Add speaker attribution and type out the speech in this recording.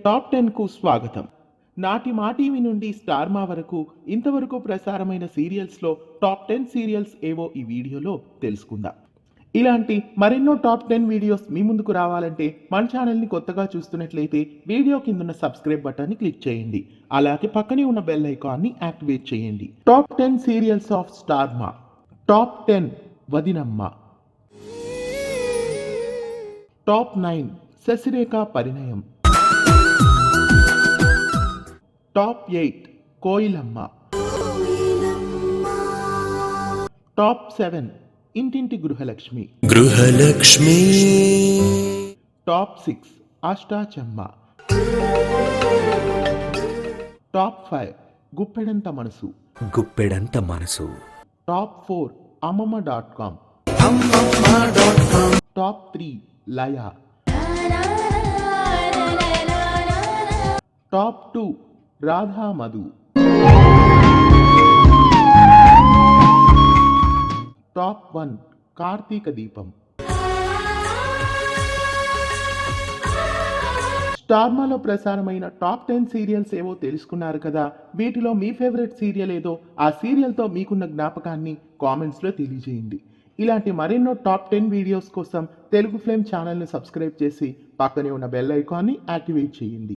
Speaker 1: Top 10కు స్వాగతం. నాటి మా టీవీ నుండి స్టార్ మా వరకు ఇంతవరకు ప్రసారమైన సీరియల్స్లో టాప్ 10 సీరియల్స్ ఏవో ఈ వీడియోలో తెలుసుకుందాం. ఇలాంటి మరెన్నో టాప్ 10 వీడియోస్ మీ ముందుకు రావాలంటే మన ఛానల్ని కొత్తగా చూస్తున్నట్లయితే వీడియో కిందున్న సబ్స్క్రైబ్ బటన్ని క్లిక్ చేయండి. అలాగే పక్కనే ఉన్న బెల్ ఐకాన్ని యాక్టివేట్ చేయండి. టాప్ 10 సీరియల్స్ ఆఫ్ స్టార్ మా. టాప్ 10 వదినమ్మ. టాప్ 9 శశిరేఖ పరిణయం. టాప్ 8 కోయిలమ్మ. టాప్ 7 ఇంటింటి గృహలక్ష్మి. టాప్ 6 అష్టాచమ్మ. టాప్ 5 గుప్పెడంత మనసు. టాప్ 4 అమ్మమ్మ.com. టాప్ 3 లయ. టాప్ 2 రాధా మధు. టాప్ 1 కార్తీక దీపం. స్టార్మాలో ప్రసారమైన టాప్ 10 సీరియల్స్ ఏవో తెలుసుకున్నారు కదా. వీటిలో మీ ఫేవరెట్ సీరియల్ ఏదో ఆ సీరియల్తో మీకున్న జ్ఞాపకాన్ని కామెంట్స్లో తెలియజేయండి. ఇలాంటి మరెన్నో టాప్ 10 వీడియోస్ కోసం తెలుగు ఫ్లేమ్ ఛానల్ని సబ్స్క్రైబ్ చేసి పక్కనే ఉన్న బెల్ ఐకాన్ని యాక్టివేట్ చేయండి.